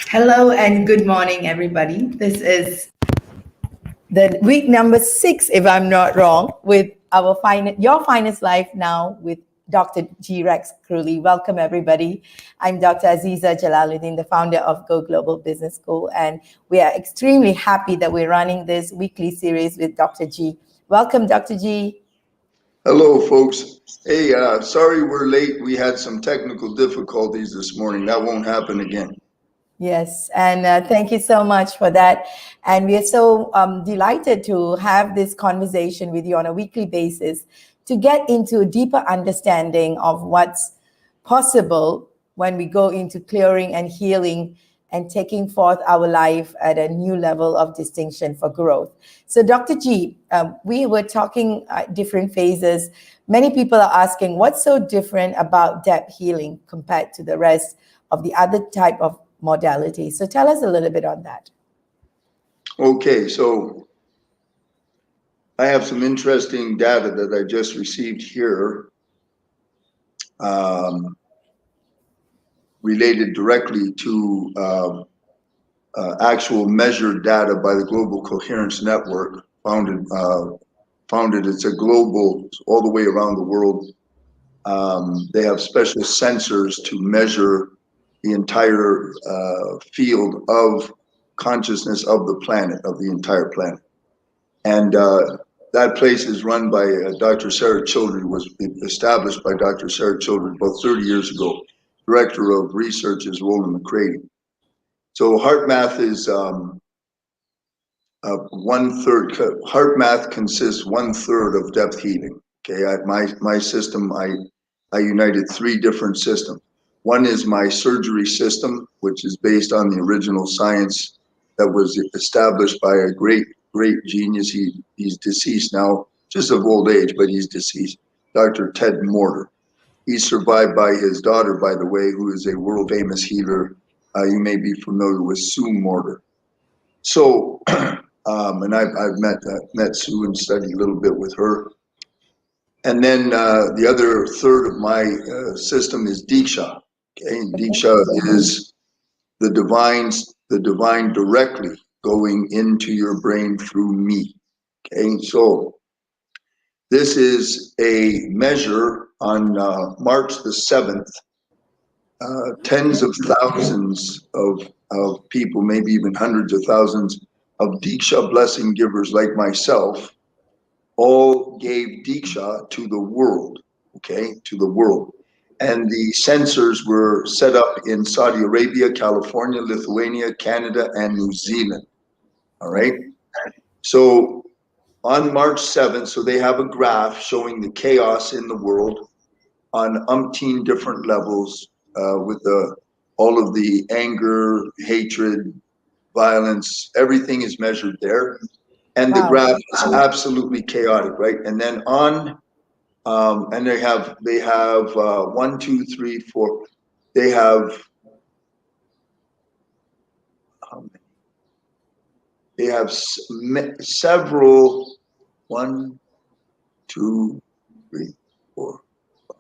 Hello and good morning, everybody. This is the week number 6, if I'm not wrong, with your finest life now with Dr. G. Rex Kruhly. Welcome, everybody. I'm Dr. Aziza Jalaluddin, the founder of Go Global Business School, and we are extremely happy that we're running this weekly series with Dr. G. Welcome, Dr. G. Hello, folks. Hey, sorry we're late. We had some technical difficulties this morning. That won't happen again. Yes, and thank you so much for that. And we are so delighted to have this conversation with you on a weekly basis to get into a deeper understanding of what's possible when we go into clearing and healing and taking forth our life at a new level of distinction for growth. So, Dr. G, we were talking different phases. Many people are asking what's so different about depth healing compared to the rest of the other type of modality. So tell us a little bit on that. Okay, so I have some interesting data that I just received here related directly to actual measured data by the Global Coherence Network, founded. It's a global, all the way around the world. They have special sensors to measure the entire field of consciousness of the planet, of the entire planet. And that place is run by Dr. Sarah Children, was established by Dr. Sarah Children about 30 years ago. Director of Research is Roland McCready. So heart math is 1/3. Heart math consists 1/3 of depth healing. Okay, my system, I united 3 different systems. One is my surgery system, which is based on the original science that was established by a great genius. He's deceased now, just of old age, but he's deceased. Dr. Ted Morter. He's survived by his daughter, by the way, who is a world famous healer. You may be familiar with Sue Morter. So, and I've met Sue and studied a little bit with her. And then the other third of my system is Diksha. Okay, Diksha is the divine directly going into your brain through me. Okay, so this is a measure on March the 7th. Tens of thousands of people, maybe even hundreds of thousands of Diksha blessing givers like myself, all gave Diksha to the world, okay, to the world. And the sensors were set up in Saudi Arabia, California, Lithuania, Canada, and New Zealand, all right? So on March 7th, so they have a graph showing the chaos in the world on umpteen different levels with all of the anger, hatred, violence, everything is measured there. And the graph is absolutely chaotic, right? And then on, and they have 1, 2, 3, 4. They have several 1, 2, 3, 4, 5.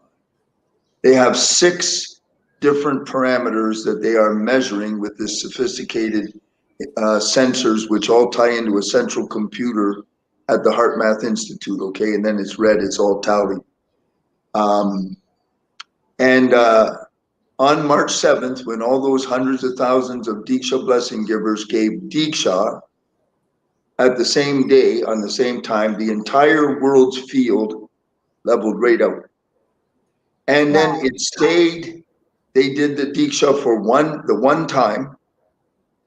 They have 6 different parameters that they are measuring with this sophisticated sensors, which all tie into a central computer at the Heart Math Institute, okay? And then it's read, it's all tallied. On March 7th, when all those hundreds of thousands of Diksha blessing givers gave Diksha, at the same day, on the same time, the entire world's field leveled right out. And then it stayed, they did the Diksha for the one time,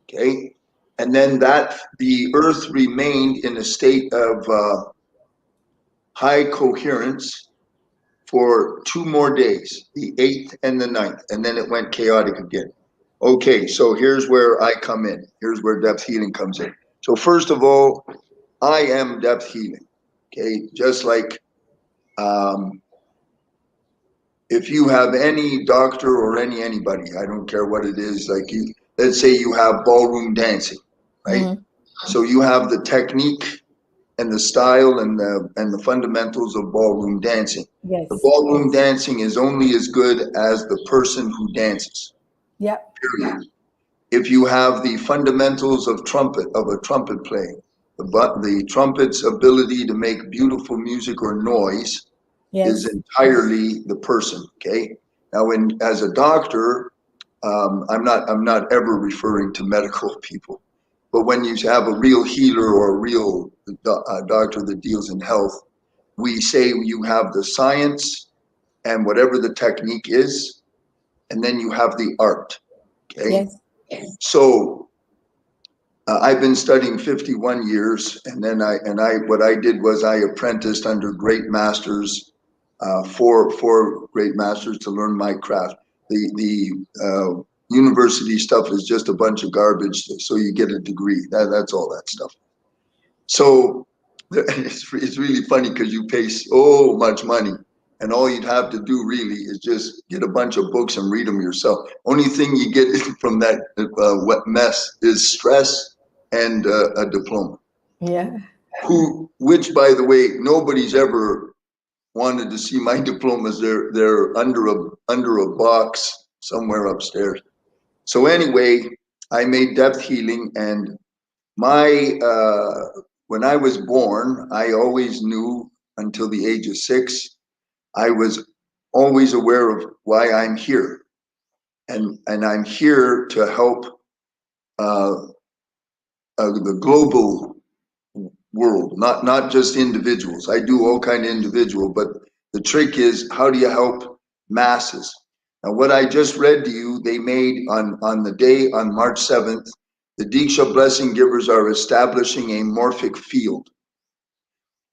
okay? And then the earth remained in a state of high coherence for 2 more days, the 8th and the 9th, and then it went chaotic again. Okay, so here's where I come in. Here's where depth healing comes in. So first of all, I am depth healing, okay? Just like if you have any doctor or anybody, I don't care what it is, like let's say you have ballroom dancing, right? Mm-hmm. So you have the technique and the style and the fundamentals of ballroom dancing. Yes. The ballroom dancing is only as good as the person who dances. Yep. Period. if you have the fundamentals of a trumpet playing, the trumpet's ability to make beautiful music or noise is Yes. entirely the person. Okay. Now, as a doctor, I'm not ever referring to medical people, but when you have a real healer or a real doctor that deals in health, we say you have the science and whatever the technique is, and then you have the art. Okay. Yes. So I've been studying 51 years, and then what I did was I apprenticed under great masters, four great masters to learn my craft. The university stuff is just a bunch of garbage, so you get a degree. That's all that stuff. So it's really funny because you pay so much money, and all you'd have to do really is just get a bunch of books and read them yourself. Only thing you get from that wet mess is stress and a diploma. Yeah. Which by the way, nobody's ever wanted to see my diplomas. They're under a box somewhere upstairs. So anyway, I made depth healing, and my when I was born, I always knew until the age of 6, I was always aware of why I'm here, and I'm here to help uh, the global world, not just individuals. I do all kind of individual, but the trick is how do you help masses? Now, what I just read to you, they made on the day on March 7th, the Diksha blessing givers are establishing a morphic field.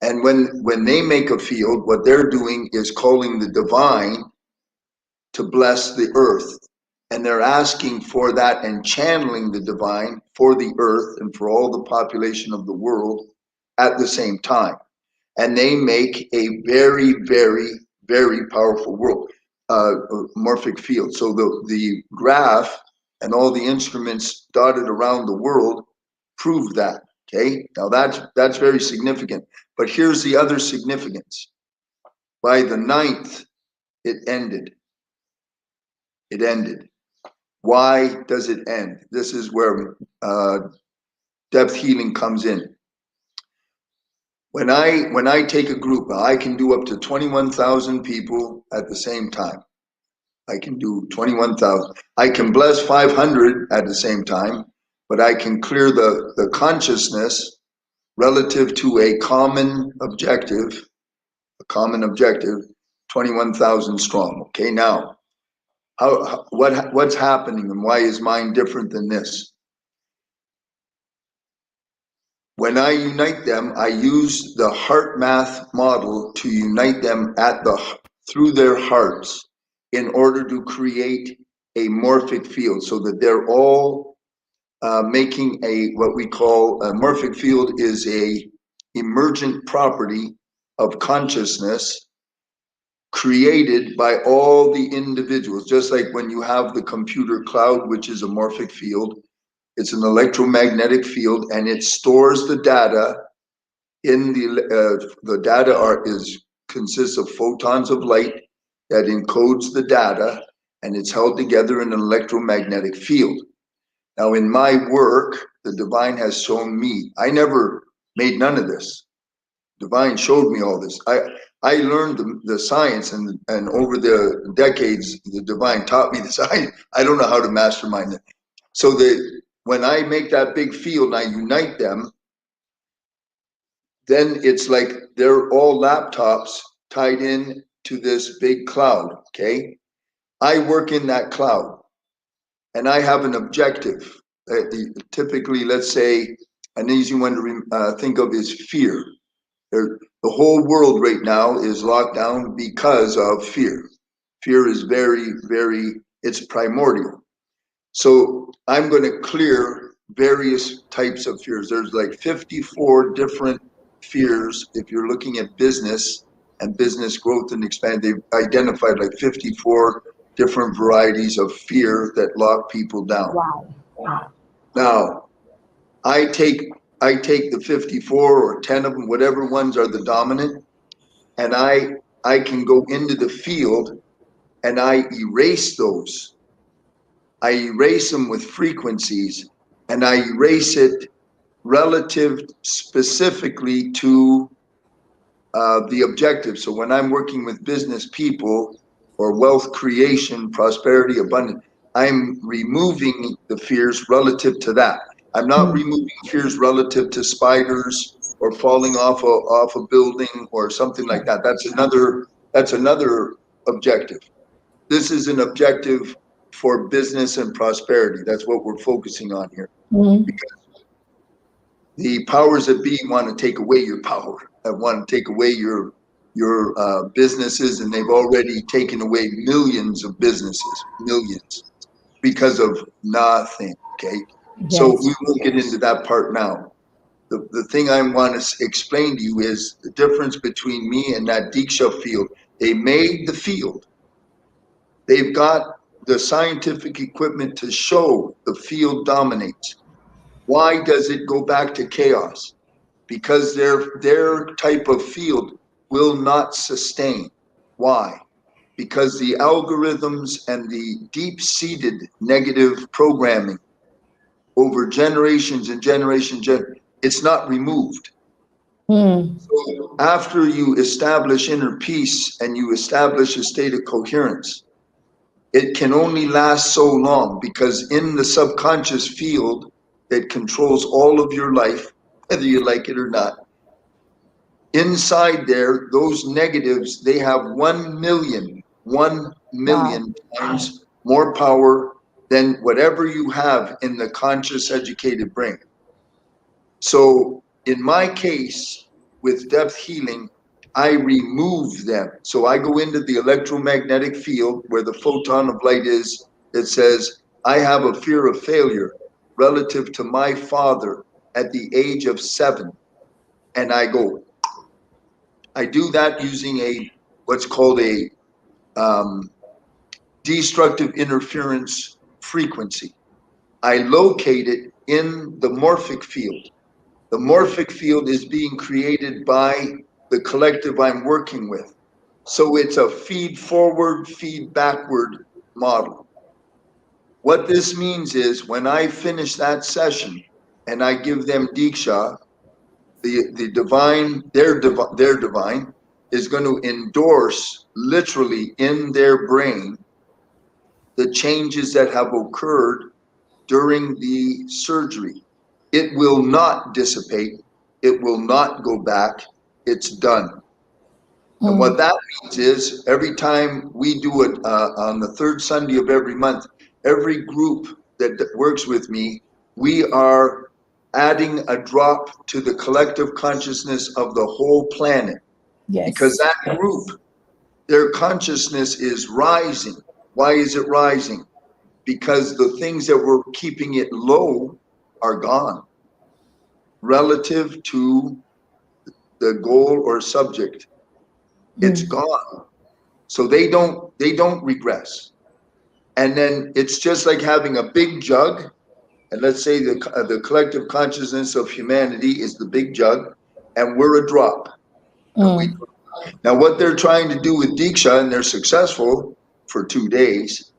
And when they make a field, what they're doing is calling the divine to bless the earth. And they're asking for that and channeling the divine for the earth and for all the population of the world at the same time. And they make a very, very, very powerful world, morphic field. So the graph and all the instruments dotted around the world prove that. Okay, now that's very significant. But here's the other significance. By the 9th, it ended. It ended. Why does it end? This is where depth healing comes in. When I take a group, I can do up to 21,000 people at the same time. I can do 21,000. I can bless 500 at the same time, but I can clear the consciousness relative to a common objective, 21,000 strong. Okay, now, what's happening and why is mine different than this? When I unite them, I use the heart math model to unite them through their hearts in order to create a morphic field so that they're all making what we call a morphic field is a emergent property of consciousness created by all the individuals. Just like when you have the computer cloud, which is a morphic field, it's an electromagnetic field, and it stores the data in the data consists of photons of light that encodes the data, and it's held together in an electromagnetic field. Now, in my work, the divine has shown me. I never made none of this. Divine showed me all this. I learned the science, and over the decades, the divine taught me this. I don't know how to mastermind it. So when I make that big field and I unite them, then it's like they're all laptops tied in to this big cloud. Okay, I work in that cloud, and I have an objective. Typically, let's say an easy one to think of is fear. The whole world right now is locked down because of fear. Fear is very, very, it's primordial. So I'm going to clear various types of fears. There's like 54 different fears. If you're looking at business and business growth and expand, they've identified like 54 different varieties of fear that lock people down. Wow. Wow. Now, I take the 54 or 10 of them, whatever ones are the dominant, and I can go into the field and I erase those. I erase them with frequencies, and I erase it relative specifically to the objective. So when I'm working with business people or wealth creation, prosperity, abundance, I'm removing the fears relative to that. I'm not removing fears relative to spiders or falling off a building or something like that. That's another objective. This is an objective for business and prosperity. That's what we're focusing on here. Mm. Because the powers that be want to take away your power, that want to take away your businesses, and they've already taken away millions of businesses, millions, because of nothing. Okay, so Yes. we won't get into that part now. The thing I want to explain to you is the difference between me and that Diksha field. They made the field. They've got the scientific equipment to show the field dominates. Why does it go back to chaos? Because their type of field will not sustain. Why? Because the algorithms and the deep-seated negative programming over generations and generations, it's not removed. Mm. So after you establish inner peace and you establish a state of coherence, it can only last so long, because in the subconscious field that controls all of your life, whether you like it or not, inside there, those negatives, they have 1 Wow. million times more power than whatever you have in the conscious educated brain. So in my case, with depth healing, I remove them. So I go into the electromagnetic field where the photon of light is, that says, I have a fear of failure relative to my father at the age of 7. And I do that using what's called a destructive interference frequency. I locate it in the morphic field. The morphic field is being created by the collective I'm working with. So it's a feed forward, feed backward model. What this means is when I finish that session and I give them Diksha, the divine, their divine is going to endorse literally in their brain the changes that have occurred during the surgery. It will not dissipate. It will not go back. It's done. And what Mm. that means is every time we do it on the third Sunday of every month, every group that works with me, we are adding a drop to the collective consciousness of the whole planet, because Yes. that group, their consciousness is rising. Why is it rising? Because the things that were keeping it low are gone relative to the goal or subject. It's Mm. gone. So they don't regress. And then it's just like having a big jug, and let's say the collective consciousness of humanity is the big jug, and we're a drop. And we Mm. now what they're trying to do with Diksha, and they're successful for 2 days,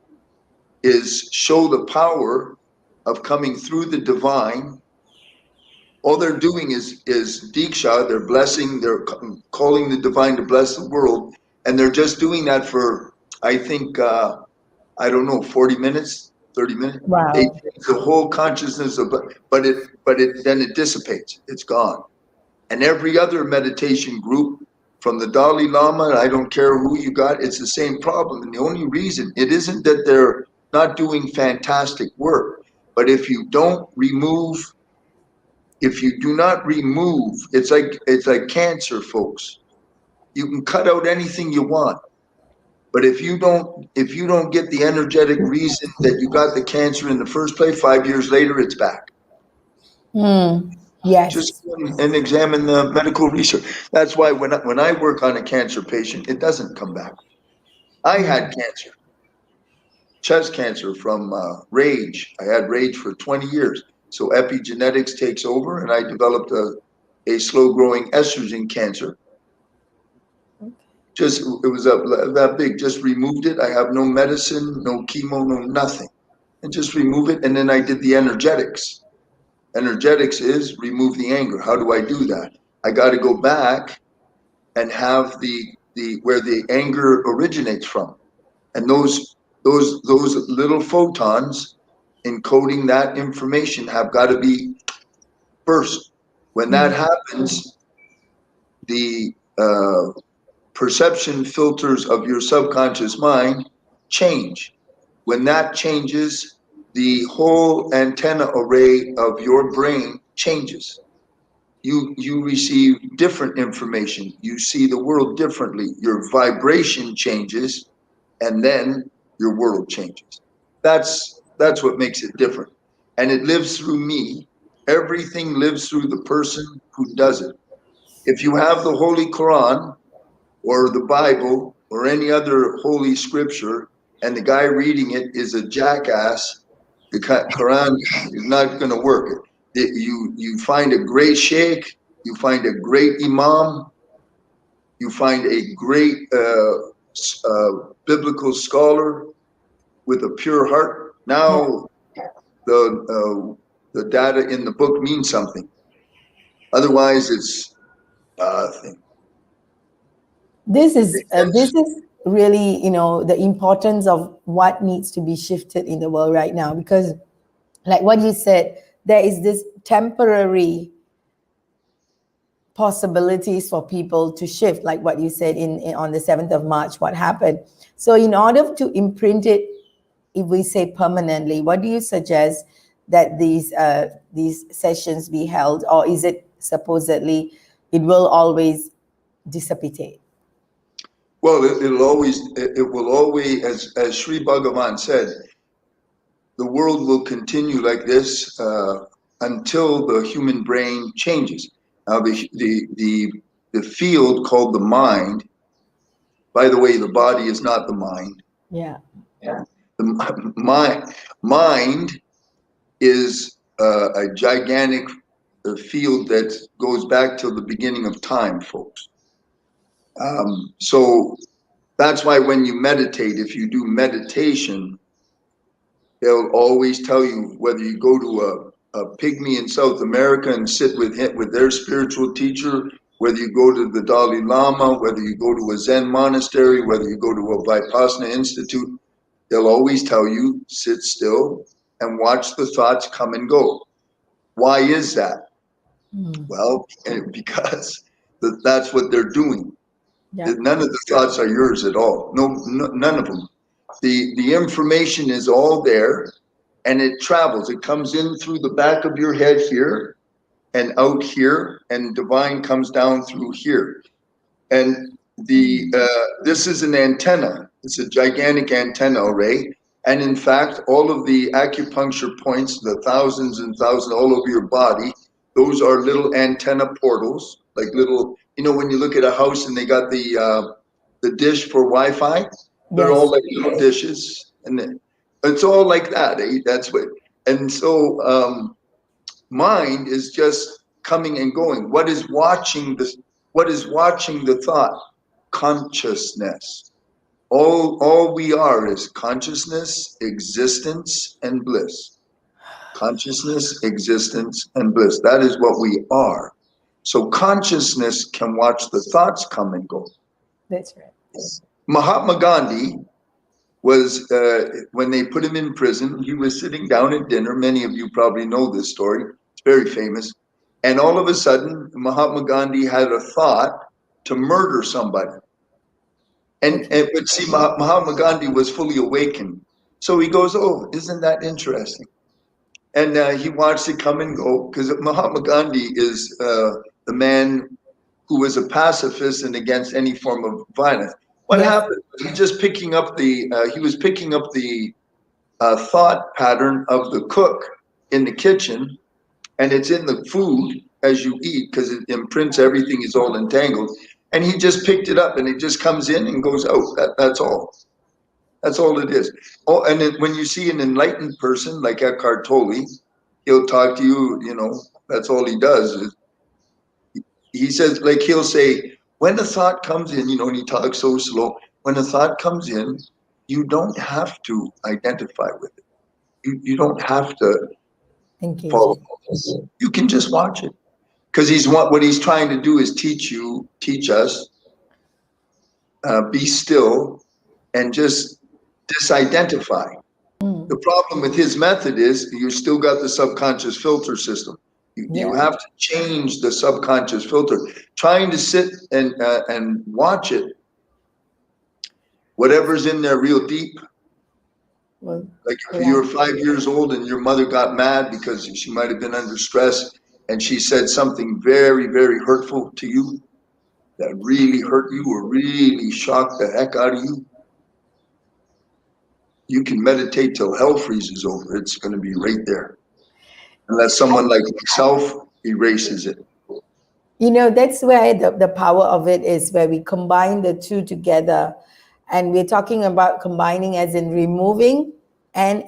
is show the power of coming through the divine. All they're doing is Diksha, they're blessing, they're calling the divine to bless the world, and they're just doing that for, I think, I don't know, 40 minutes, 30 minutes. They Wow. change the whole consciousness of, but then it dissipates. It's gone. And every other meditation group, from the Dalai Lama, I don't care who you got, it's the same problem. And the only reason, it isn't that they're not doing fantastic work, but if you don't remove, if you do not remove, it's like cancer, folks. You can cut out anything you want, but if you don't get the energetic reason that you got the cancer in the first place, 5 years later it's back. Mm. Just Yes. go and examine the medical research. That's why when I work on a cancer patient, it doesn't come back. I had cancer, chest cancer from rage. I had rage for 20 years. So epigenetics takes over, and I developed a slow growing estrogen cancer. It was that big. Just removed it. I have no medicine, no chemo, no nothing. and just remove it. And then I did the energetics. Energetics is remove the anger. How do I do that? I got to go back and have the where the anger originates from, and those little photons encoding that information have got to be first. When that happens, the perception filters of your subconscious mind change. When that changes, the whole antenna array of your brain changes. You receive different information. You see the world differently. Your vibration changes, and then your world changes. That's what makes it different. And it lives through me. Everything lives through the person who does it. If you have the Holy Quran or the Bible or any other holy scripture, and the guy reading it is a jackass, the Quran is not going to work. You find a great sheikh, you find a great imam, you find a great biblical scholar with a pure heart. Yeah. Now the data in the book means something. Otherwise, it's nothing. This is really, the importance of what needs to be shifted in the world right now, because like what you said, there is this temporary possibilities for people to shift, like what you said on the 7th of March, what happened. So in order to imprint it, if we say permanently, what do you suggest that these sessions be held, or is it supposedly it will always dissipate? Well, it will always, as Sri Bhagavan said, the world will continue like this until the human brain changes. Now, the field called the mind. By the way, the body is not the mind. Yeah. The mind is a gigantic field that goes back to the beginning of time, folks. So that's why when you meditate, if you do meditation, they'll always tell you, whether you go to a pygmy in South America and sit with him, with their spiritual teacher, whether you go to the Dalai Lama, whether you go to a Zen monastery, whether you go to a Vipassana institute, they'll always tell you, sit still and watch the thoughts come and go. Why is that? Well, because that's what they're doing. Yeah. None of the thoughts are yours at all. No, none of them. The information is all there, and it travels. It comes in through the back of your head here and out here, and divine comes down through here. And this is an antenna. It's a gigantic antenna array. And in fact, all of the acupuncture points, the thousands and thousands all over your body, those are little antenna portals, like little, when you look at a house and they got the dish for Wi-Fi, they're all Yes. like little dishes, and it's all like that. That's what. And so mind is just coming and going. What is watching the? What is watching the thought? Consciousness. All we are is consciousness, existence, and bliss. Consciousness, existence, and bliss. That is what we are. So consciousness can watch the thoughts come and go. That's right. Mahatma Gandhi was, when they put him in prison, he was sitting down at dinner. Many of you probably know this story. It's very famous. And all of a sudden, Mahatma Gandhi had a thought to murder somebody. But see, Mahatma Gandhi was fully awakened. So he goes, oh, isn't that interesting? And he watched it come and go, because Mahatma Gandhi is the man who was a pacifist and against any form of violence. What happened? He just picking up he was picking up the thought pattern of the cook in the kitchen, and it's in the food as you eat, because it imprints, everything is all entangled. And he just picked it up, and it just comes in and goes out. That's all. That's all it is. Oh, and when you see an enlightened person like Eckhart Tolle, he'll talk to you. That's all he does. He says, like, he'll say, when a thought comes in, and he talks so slow. When a thought comes in, you don't have to identify with it. You don't have to Engage follow it. this. You can just watch it. Because what he's trying to do is teach us, be still, and just disidentify. The problem with his method is you still got the subconscious filter system. You Yeah. have to change the subconscious filter. Trying to sit and watch it, whatever's in there real deep. Well, Like if you yeah. were 5 years old and your mother got mad because she might have been under stress and she said something very, very hurtful to you that really hurt you or really shocked the heck out of you, you can meditate till hell freezes over. It's going to be right there. Unless someone like myself erases it. That's where the power of it is, where we combine the two together. And we're talking about combining as in removing and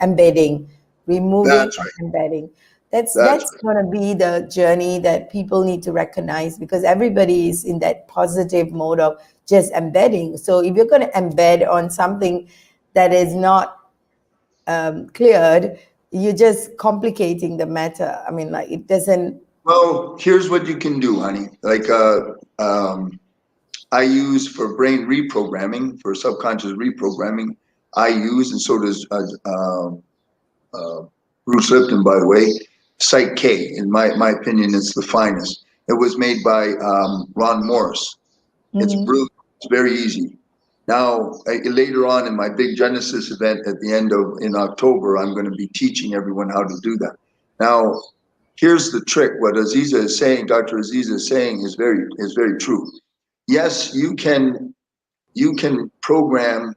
embedding, removing That's and right. embedding. That's That's that's right. going to be the journey that people need to recognize, because everybody is in that positive mode of just embedding. So if you're going to embed on something that is not cleared, you're just complicating the matter. I mean, like, it doesn't. Well, here's what you can do, honey. Like I use for brain reprogramming, for subconscious reprogramming, I use, and so does uh, Bruce Lipton, by the way, Psych K. In my opinion, it's the finest. It was made by Ron Morris. It's Mhm. brilliant. It's very easy. Now, later on in my big Genesis event at the end of in October, I'm going to be teaching everyone how to do that. Now, here's the trick. What Aziza is saying, Dr. Aziza is saying, is very true. Yes, you can program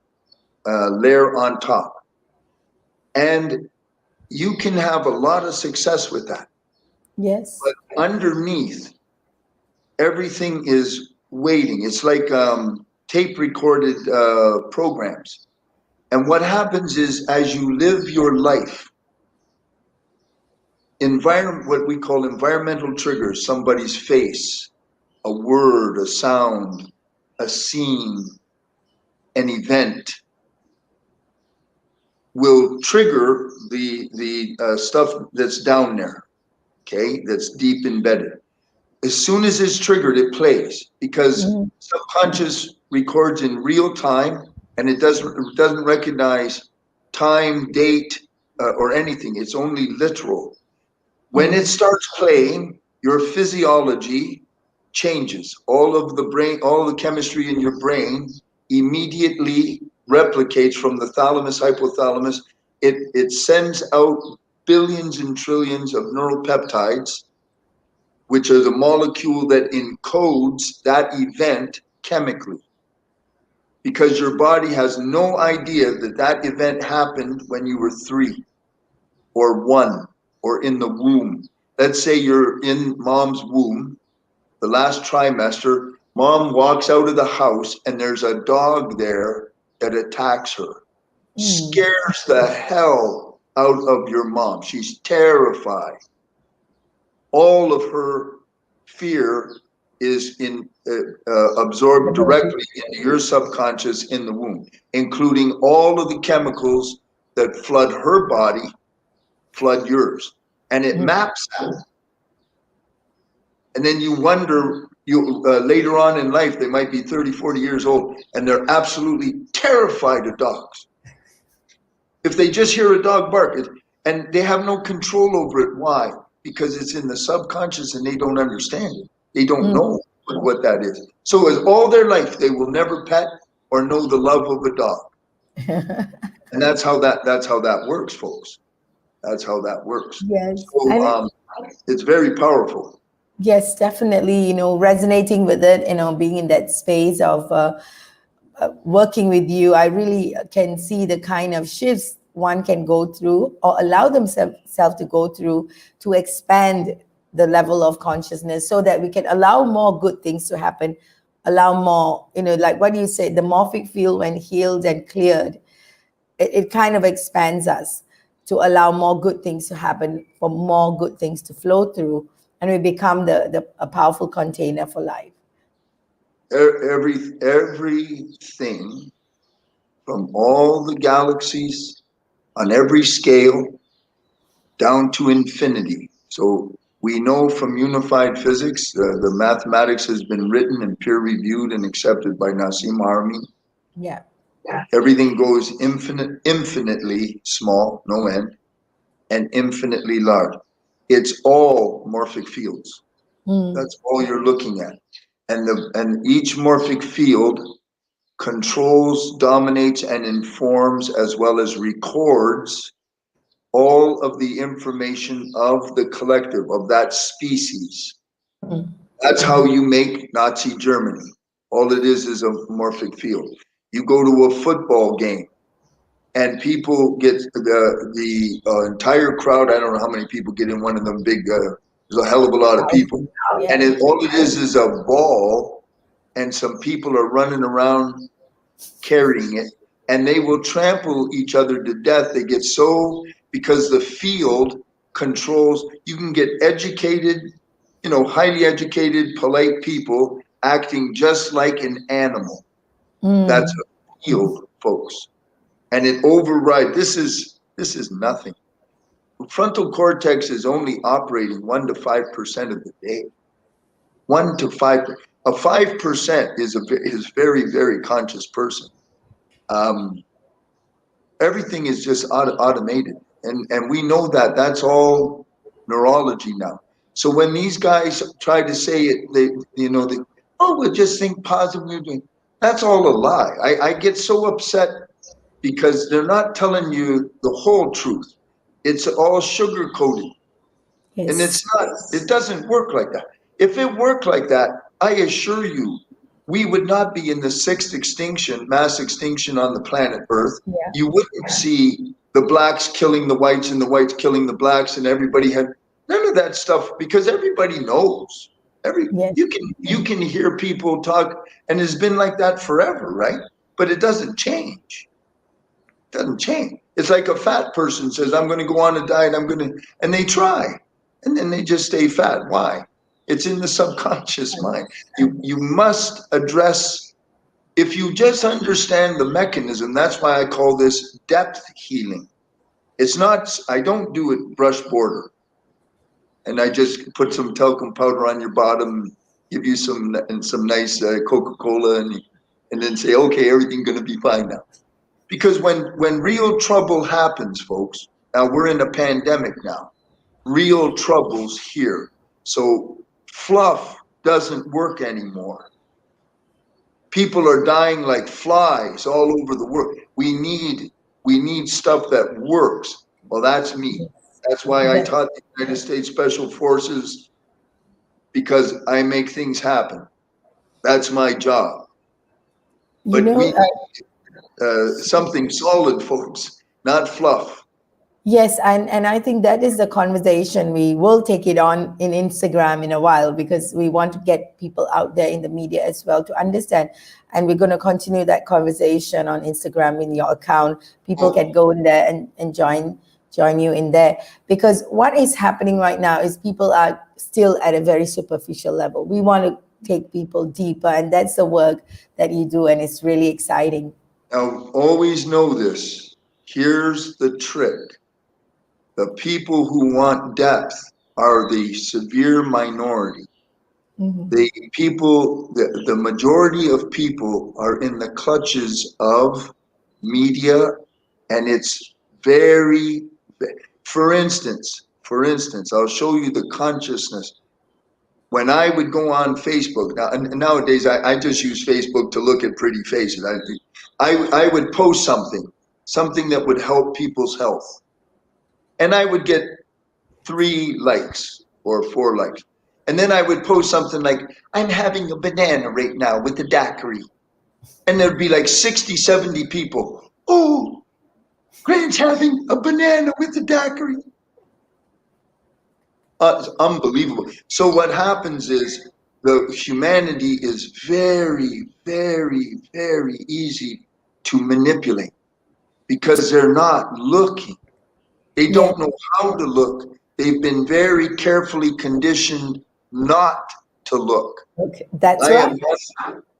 layer on top, and you can have a lot of success with that. Yes. But underneath, everything is waiting. It's like tape recorded programs. And what happens is, as you live your life, what we call environmental triggers, somebody's face, a word, a sound, a scene, an event, will trigger the stuff that's down there, okay, that's deep embedded. As soon as it's triggered, it plays, because Mhm. subconscious records in real time, and it doesn't recognize time, date, or anything. It's only literal. When it Mhm. starts playing, your physiology changes. All the chemistry in your brain immediately replicates from the thalamus, hypothalamus. It sends out billions and trillions of neuropeptides, which are the molecule that encodes that event chemically. Because your body has no idea that that event happened when you were 3 or 1 or in the womb. Let's say you're in mom's womb, the last trimester, mom walks out of the house and there's a dog there that attacks her. Mm. Scares the hell out of your mom. She's terrified. All of her fear is absorbed directly into your subconscious in the womb, including all of the chemicals that flood her body, flood yours. And it Mhm. maps that. And then you wonder, later on in life, they might be 30, 40 years old, and they're absolutely terrified of dogs. If they just hear a dog bark, and they have no control over it. Why? Because it's in the subconscious and they don't understand it. They don't Mm. know what that is. So as all their life, they will never pet or know the love of a dog. And that's how that works, folks. That's how that works. Yes. So it's very powerful. Yes, definitely, resonating with it, being in that space of working with you, I really can see the kind of shifts one can go through or allow themselves to go through to expand the level of consciousness, so that we can allow more good things to happen, allow more, like what you said, the morphic field, when healed and cleared, it kind of expands us to allow more good things to happen, for more good things to flow through, and we become a powerful container for life. Everything from all the galaxies on every scale down to infinity. So we know from unified physics, the mathematics has been written and peer reviewed and accepted by Nassim Haramein. Yeah. Everything goes infinitely small, no end, and infinitely large. It's all morphic fields. That's all you're looking at. And each morphic field controls, dominates, and informs, as well as records all of the information of the collective, of that species. That's how you make Nazi Germany. All it is a morphic field. You go to a football game and people get the entire crowd. I don't know how many people get in one of them big, there's a hell of a lot of people. Yeah. And all it is a ball, and some people are running around carrying it, and they will trample each other to death. They get so, because the field controls, you can get educated, highly educated, polite people acting just like an animal. That's a field, folks. And it overrides, this is nothing. Frontal cortex is only operating 1 to 5% of the day. 1 to 5. A 5% is very, very conscious person. Everything is just automated, and we know that. That's all neurology now. So when these guys try to say it, we'll just think positively. That's all a lie. I get so upset because they're not telling you the whole truth. It's all sugar coated. Yes. And it's not, it doesn't work like that. If it worked like that, I assure you, we would not be in the sixth extinction, mass extinction on the planet Earth. Yeah. You wouldn't see the blacks killing the whites and the whites killing the blacks, and everybody had none of that stuff, because everybody knows. Yes. You can hear people talk, and it's been like that forever, right? But it doesn't change. It doesn't change. It's like a fat person says, I'm going to go on a diet, and they try. And then they just stay fat. Why? It's in the subconscious mind. You must address, if you just understand the mechanism, that's why I call this depth healing. It's not, I don't do it brush border. And I just put some talcum powder on your bottom, give you some nice Coca-Cola, and then say, okay, everything's going to be fine now. Because when real trouble happens, folks, now we're in a pandemic now. Real trouble's here. So fluff doesn't work anymore. People are dying like flies all over the world. We need stuff that works. Well, that's me. That's why I taught the United States Special Forces, because I make things happen. That's my job. But we need something solid, folks, not fluff. Yes, and I think that is the conversation. We will take it on in Instagram in a while, because we want to get people out there in the media as well to understand. And we're going to continue that conversation on Instagram in your account. People can go in there and join you in there, because what is happening right now is people are still at a very superficial level. We want to take people deeper, and that's the work that you do, and it's really exciting. Now, always know this. Here's the trick. The people who want depth are the severe minority. The majority of people are in the clutches of media, and it's very, for instance, I'll show you the consciousness. When I would go on Facebook, nowadays I just use Facebook to look at pretty faces. I would post something that would help people's health. And I would get 3 likes or 4 likes. And then I would post something like, I'm having a banana right now with a daiquiri. And there'd be like 60, 70 people. Oh, Grant's having a banana with a daiquiri. It's unbelievable. So what happens is the humanity is very, very, very easy to manipulate, because they're not looking. They don't know how to look. They've been very carefully conditioned not to look. Okay, that's right.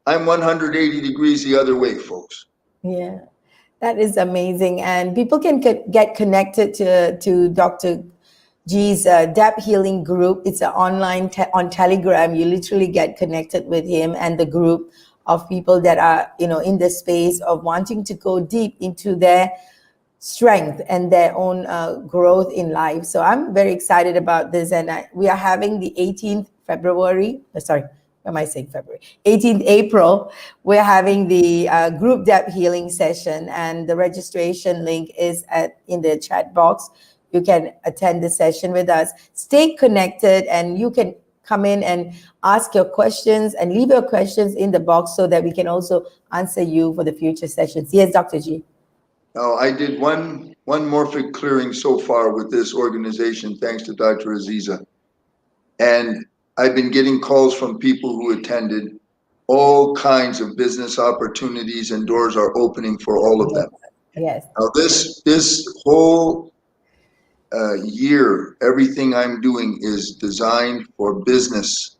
I'm 180 degrees the other way, folks. Yeah. That is amazing. And people can get connected to Dr. G's Depth Healing group. It's an online on Telegram. You literally get connected with him and the group of people that are, in the space of wanting to go deep into their strength and their own growth in life. So I'm very excited about this. And we are having the 18th February, sorry, am I saying February? 18th April, we're having the group depth healing session, and the registration link is in the chat box. You can attend the session with us. Stay connected, and you can come in and ask your questions and leave your questions in the box so that we can also answer you for the future sessions. Yes, Dr. G. Now, I did one morphic clearing so far with this organization, thanks to Dr. Aziza. And I've been getting calls from people who attended. All kinds of business opportunities and doors are opening for all of them. Yes. Now, this whole year, everything I'm doing is designed for business,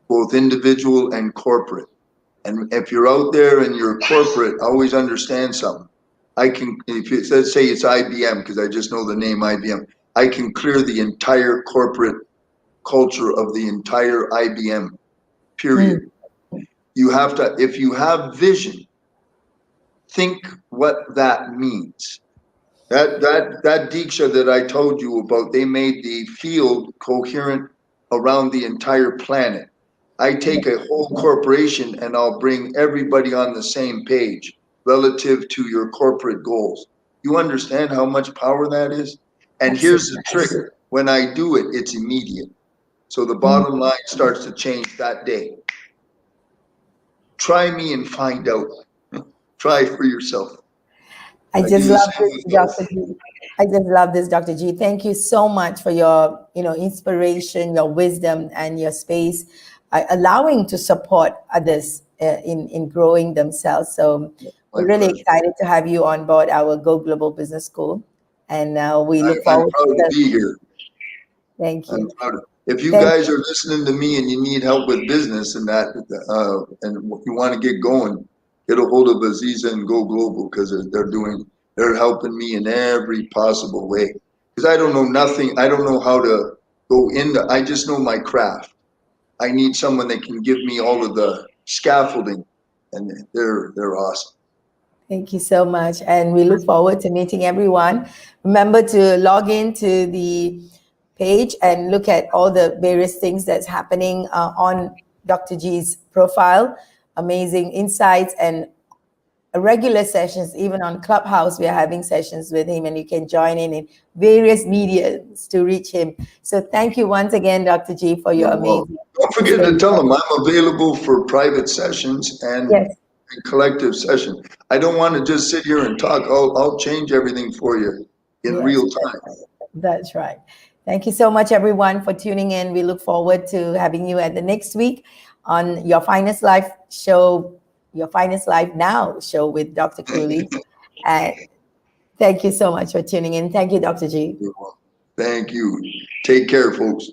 both individual and corporate. And if you're out there and you're corporate, always understand something. If you say it's IBM, because I just know the name IBM, I can clear the entire corporate culture of the entire IBM, period. You have to, if you have vision, think what that means. That Diksha that I told you about, they made the field coherent around the entire planet. I take a whole corporation and I'll bring everybody on the same page relative to your corporate goals. You understand how much power that is? And here's the trick. When I do it, it's immediate. So the bottom line starts to change that day. Try me and find out. Try for yourself. I just love this, Dr. G. I just love this, Dr. G. Thank you so much for your, inspiration, your wisdom, and your space, allowing to support others in growing themselves. So we're really excited to have you on board our Go Global Business School, and we look forward to be here. Thank you. If you guys are listening to me and you need help with business and that, and you want to get going, get a hold of Aziza and Go Global, because they're helping me in every possible way. Because I don't know nothing. I don't know how to go into. I just know my craft. I need someone that can give me all of the scaffolding, and they're awesome. Thank you so much, and we look forward to meeting everyone. Remember to log into the page and look at all the various things that's happening on Dr. G's profile. Amazing insights and regular sessions, even on Clubhouse. We are having sessions with him, and you can join in various mediums to reach him. So thank you once again, Dr. G, for your amazing. Don't forget to tell him I'm available for private sessions and collective sessions. I don't want to just sit here and talk. I'll change everything for you in real time. That's right. Thank you so much, everyone, for tuning in. We look forward to having you at the next week on Your Finest Life show, Your Finest Life Now show with Dr. Kruhly. Thank you so much for tuning in. Thank you, Dr. G. Thank you. Take care, folks.